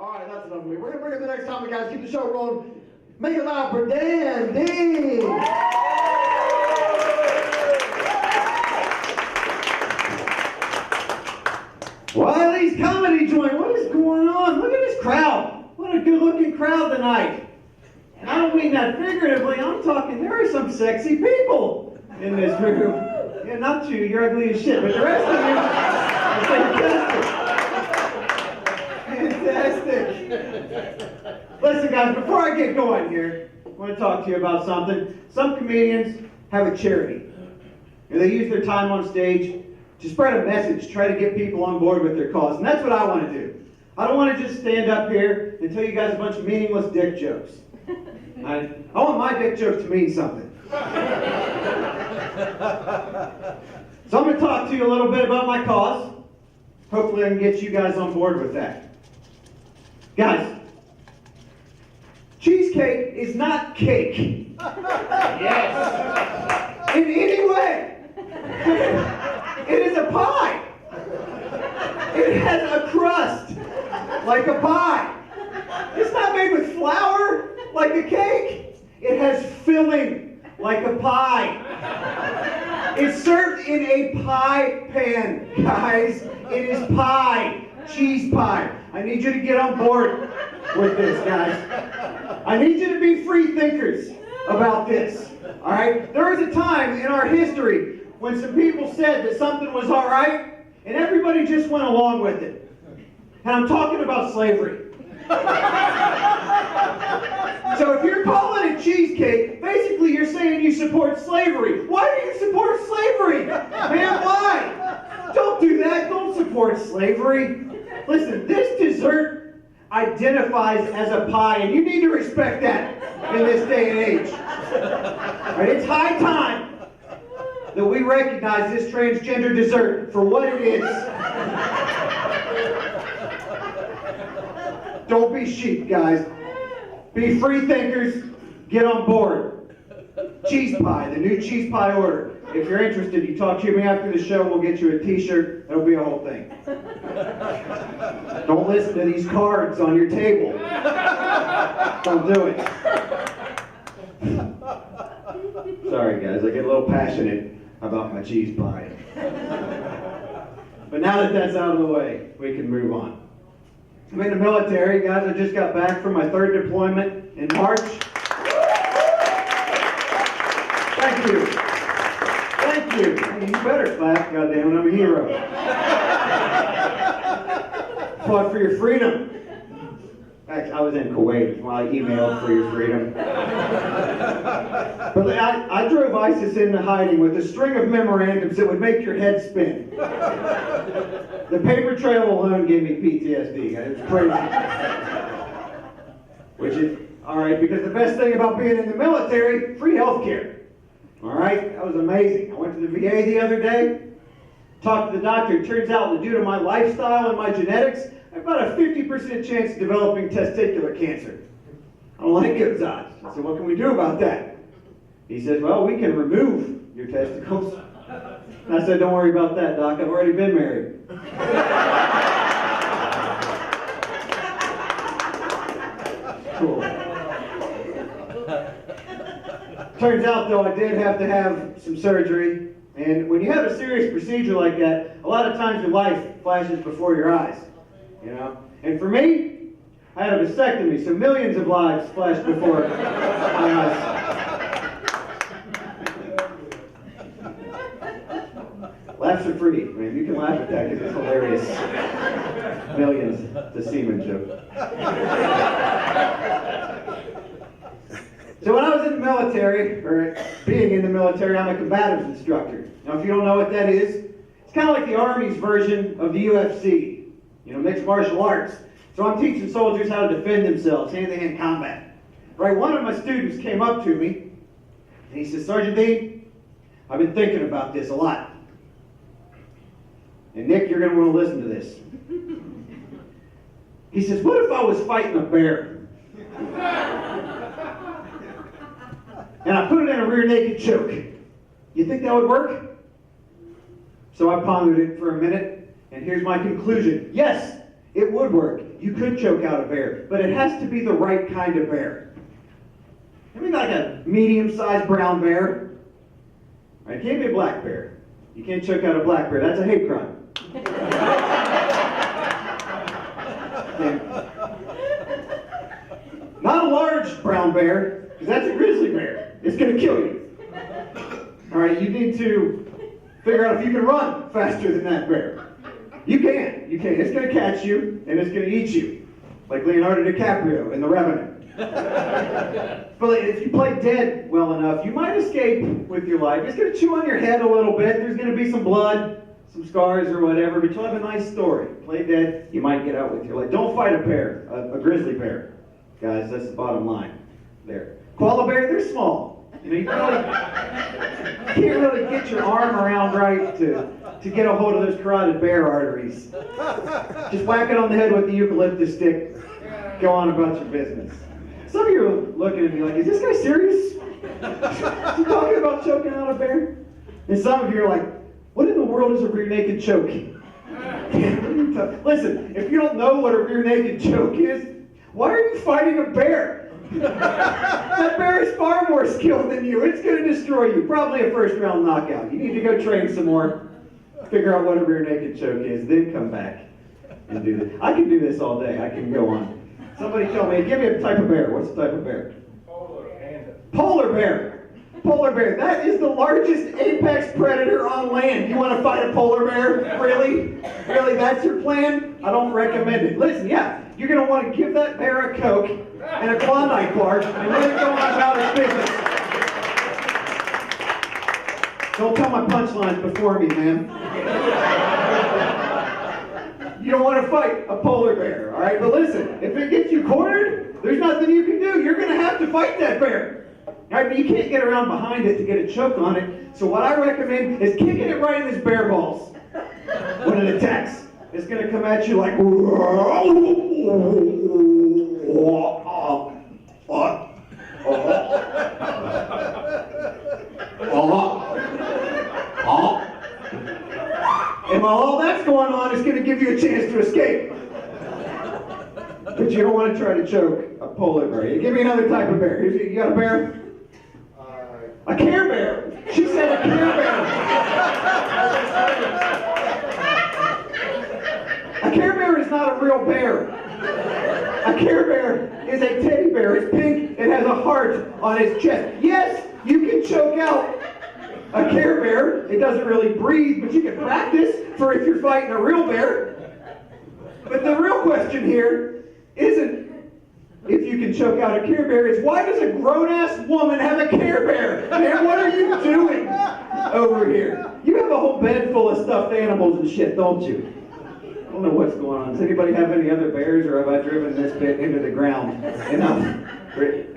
All right, that's enough of me. We're going to bring it the next time, guys. Keep the show rolling. Make it loud for Dan D. Wiley's Comedy Joint. What is going on? Look at this crowd. What a good-looking crowd tonight. And I don't mean that figuratively. I'm talking, there are some sexy people in this room. Yeah, not you. You're ugly as shit. But the rest of you are fantastic. Fantastic. Listen, guys, before I get going here, I want to talk to you about something. Some comedians have a charity. And they use their time on stage to spread a message, try to get people on board with their cause. And that's what I want to do. I don't want to just stand up here and tell you guys a bunch of meaningless dick jokes. I want my dick jokes to mean something. So I'm going to talk to you a little bit about my cause. Hopefully I can get you guys on board with that. Guys, cheesecake is not cake. Yes. In any way. It is a pie. It has a crust like a pie. It's not made with flour like a cake. It has filling like a pie. It's served in a pie pan, guys. It is pie. Cheese pie. I need you to get on board with this, guys. I need you to be free thinkers about this. All right? There was a time in our history when some people said that something was all right, and everybody just went along with it. And I'm talking about slavery. So if you're calling it cheesecake, basically you're saying you support slavery. Why do you support slavery? Man, why? Don't do that. Don't support slavery. Listen, this dessert identifies as a pie, and you need to respect that in this day and age. All right, it's high time that we recognize this transgender dessert for what it is. Don't be sheep, guys. Be free thinkers. Get on board. Cheese pie, the new cheese pie order. If you're interested, you talk to me after the show. We'll get you a t-shirt. It'll be a whole thing. Don't listen to these cards on your table. Don't do it. Sorry, guys. I get a little passionate about my cheese pie. But now that that's out of the way, we can move on. I'm in the military, guys. I just got back from my 3rd deployment in March. Thank you. Thank you. Hey, you better clap, goddammit. I'm a hero. Fought for your freedom. In fact, I was in Kuwait while I emailed for your freedom. But I drove ISIS into hiding with a string of memorandums that would make your head spin. The paper trail alone gave me PTSD. It was crazy. Which is, all right, because the best thing about being in the military, free health care. All right, that was amazing. I went to the VA the other day, talked to the doctor. It turns out that due to my lifestyle and my genetics, I have about a 50% chance of developing testicular cancer. I don't like those odds. I said, what can we do about that? He says, well, we can remove your testicles. And I said, don't worry about that, Doc. I've already been married. Cool. Turns out, though, I did have to have some surgery. And when you have a serious procedure like that, a lot of times your life flashes before your eyes. You know? And for me, I had a vasectomy, so millions of lives flashed before my eyes. Laughs are free. I mean, you can laugh at that because it's hilarious. Millions, the semen joke. So when I was in the military, or being in the military, I'm a combatives instructor. Now, if you don't know what that is, it's kind of like the Army's version of the UFC. You know, mixed martial arts. So I'm teaching soldiers how to defend themselves, hand-to-hand combat. Right, one of my students came up to me, and he says, Sergeant Dean, I've been thinking about this a lot. And Nick, you're going to want to listen to this. He says, what if I was fighting a bear? And I put it in a rear naked choke. You think that would work? So I pondered it for a minute, and here's my conclusion. Yes, it would work. you could choke out a bear, but it has to be the right kind of bear. I mean, like a medium-sized brown bear. Right? It can't be a black bear. You can't choke out a black bear. That's a hate crime. Not a large brown bear, because that's a grizzly bear. It's going to kill you. All right, you need to figure out if you can run faster than that bear. You can. You can. It's going to catch you, and it's going to eat you, like Leonardo DiCaprio in The Revenant. But if you play dead well enough, you might escape with your life. It's going to chew on your head a little bit. There's going to be some blood, some scars or whatever, but you'll have a nice story. Play dead, you might get out with your life. Don't fight a bear, a grizzly bear. Guys, that's the bottom line there. Koala bear, they're small. You can't really get your arm around right to get a hold of those carotid bear arteries. Just whack it on the head with the eucalyptus stick. Go on about your business. Some of you are looking at me like, is this guy serious? Is he talking about choking out a bear? And some of you are like, what in the world is a rear naked choke? Listen, if you don't know what a rear naked choke is, why are you fighting a bear? That bear is far more skilled than you. It's going to destroy you. Probably a first-round knockout. You need to go train some more, figure out what a rear naked choke is, then come back and do this. I can do this all day. I can go on. Somebody tell me, give me a type of bear. What's the type of bear? Polar bear. Polar bear. That is the largest apex predator on land. You want to fight a polar bear? Really? Really? That's your plan? I don't recommend it. Listen, yeah, you're going to want to give that bear a Coke and a Klondike bar and let it go on about its business. Don't tell my punchlines before me, man. You don't want to fight a polar bear, all right? But listen, if it gets you cornered, there's nothing you can do. You're going to have to fight that bear. All right, but you can't get around behind it to get a choke on it. So what I recommend is kicking it right in its bear balls when it attacks. It's going to come at you like... And while all that's going on, it's going to give you a chance to escape. But you don't want to try to choke a polar bear. Give me another type of bear. You got a bear? A Care Bear. She said a Care Bear. A Care Bear is not a real bear. A Care Bear is a teddy bear. It's pink. It has a heart on its chest. Yes, you can choke out a Care Bear. It doesn't really breathe, but you can practice for if you're fighting a real bear. But the real question here isn't if you can choke out a Care Bear, it's why does a grown-ass woman have a Care Bear? Man, what are you doing over here? You have a whole bed full of stuffed animals and shit, don't you? I don't know what's going on. Does anybody have any other bears, or have I driven this bit into the ground enough?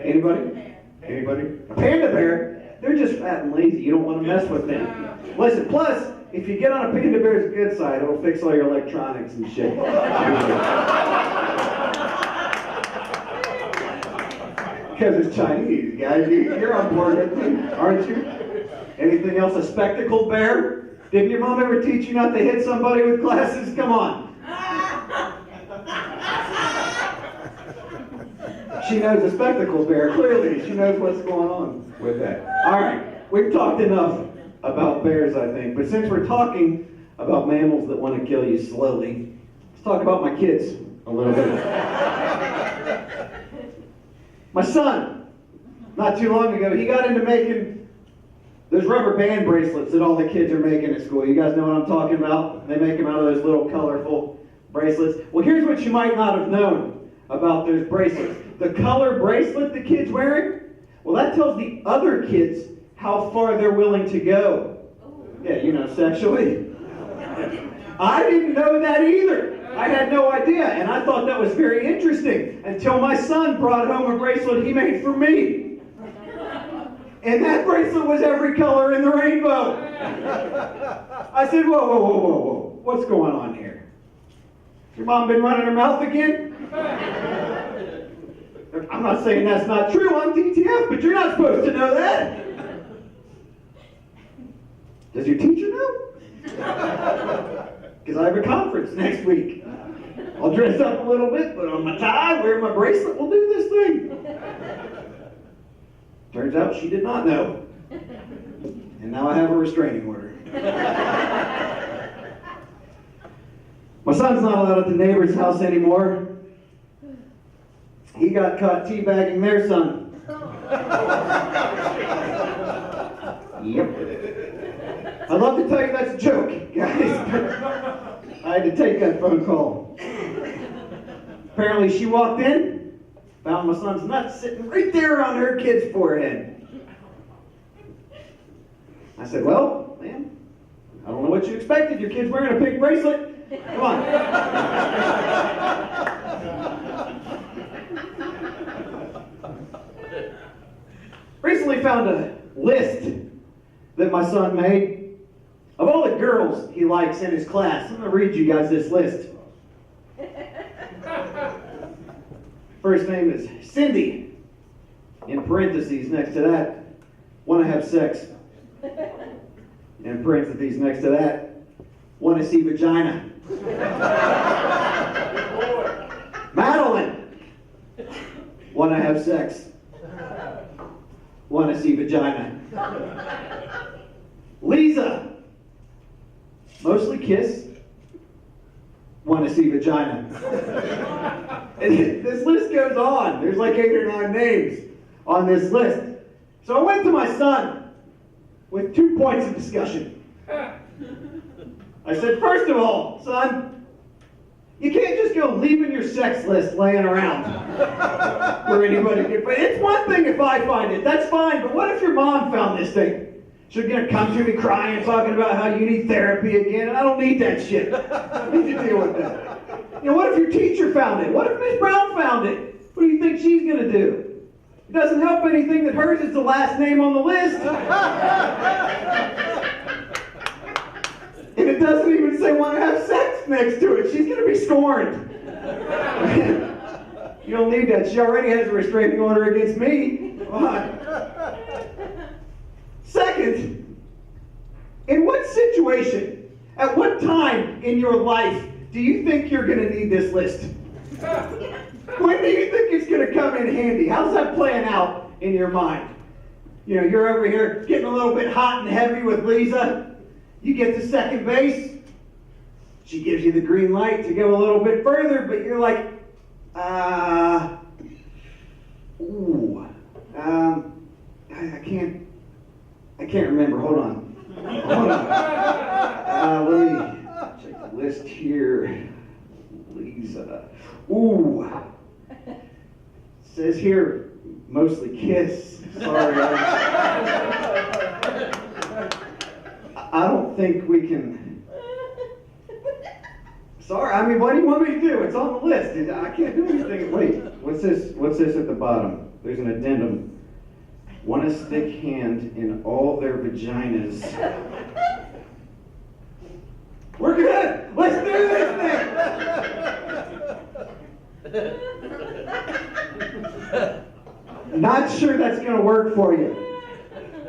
Anybody? Anybody? A panda bear? They're just fat and lazy. You don't want to mess with them. Listen, plus, if you get on a panda bear's good side, it'll fix all your electronics and shit. Because it's Chinese, guys. You're on board with me, aren't you? Anything else? A spectacled bear? Didn't your mom ever teach you not to hit somebody with glasses? Come on. She knows a spectacled bear. Clearly, she knows what's going on with that. All right, we've talked enough about bears, I think. But since we're talking about mammals that want to kill you slowly, let's talk about my kids a little bit. My son, not too long ago, he got into making those rubber band bracelets that all the kids are making at school. You guys know what I'm talking about? They make them out of those little colorful bracelets. Well, here's what you might not have known about those bracelets. The color bracelet the kid's wearing, well, that tells the other kids how far they're willing to go. Yeah, you know, sexually. I didn't know that either. I had no idea, and I thought that was very interesting until my son brought home a bracelet he made for me. And that bracelet was every color in the rainbow. I said, whoa, whoa, whoa, whoa, whoa. What's going on here? Your mom been running her mouth again? I'm not saying that's not true on DTF, but you're not supposed to know that. Does your teacher know? Because I have a conference next week. I'll dress up a little bit, put on my tie, wear my bracelet, we'll do this thing. Turns out she did not know. And now I have a restraining order. My son's not allowed at the neighbor's house anymore. He got caught teabagging their son. Yep. I'd love to tell you that's a joke, guys. I had to take that phone call. Apparently she walked in, found my son's nuts sitting right there on her kid's forehead. I said, well, man, I don't know what you expected. Your kid's wearing a pink bracelet. Come on. Recently found a list that my son made of all the girls he likes in his class. I'm going to read you guys this list. First name is Cindy. In parentheses next to that, want to have sex. In parentheses next to that, want to see vagina. Madeline. Want to have sex. Want to see vagina. Lisa. Mostly kiss. Want to see vagina. And this list goes on. There's like 8 or 9 names on this list. So I went to my son with 2 points of discussion. I said, first of all, son, you can't just go leaving your sex list laying around for anybody to get. But it's one thing if I find it, that's fine. But what if your mom found this thing? She's gonna come to me crying, talking about how you need therapy again, and I don't need that shit. I need to deal with that. You know, what if your teacher found it? What if Miss Brown found it? What do you think she's gonna do? It doesn't help anything that hers is the last name on the list. And it doesn't even say want to have sex next to it. She's going to be scorned. You don't need that. She already has a restraining order against me. Come on. Second, in what situation, at what time in your life do you think you're going to need this list? When do you think it's going to come in handy? How's that playing out in your mind? You know, you're over here getting a little bit hot and heavy with Lisa. You get to second base. She gives you the green light to go a little bit further, but you're like, I can't remember. Hold on. Let me check the list here. Lisa. It says here, mostly kiss. Sorry. I don't think we can. Sorry, I mean, what do you want me to do? It's on the list. I can't do anything. Wait, what's this? What's this at the bottom? There's an addendum. Want to stick hand in all their vaginas. We're good. Let's do this thing. Not sure that's going to work for you.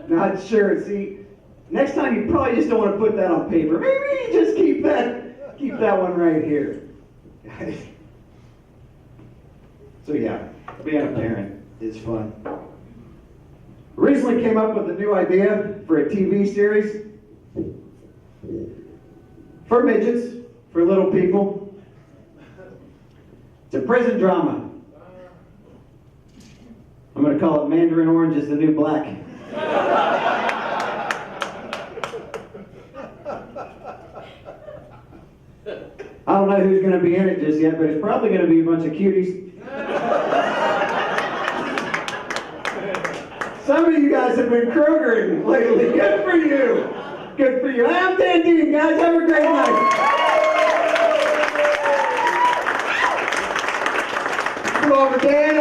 Not sure. See. Next time you probably just don't want to put that on paper. Maybe just keep that one right here. So yeah, being a parent is fun. Recently came up with a new idea for a TV series for midgets, for little people. It's a prison drama. I'm going to call it Mandarin Orange is the New Black. I don't know who's going to be in it just yet, but it's probably going to be a bunch of cuties. Some of you guys have been Krogering lately. Good for you. Good for you. I'm Dayton, guys. Have a great night. Come over, Dan.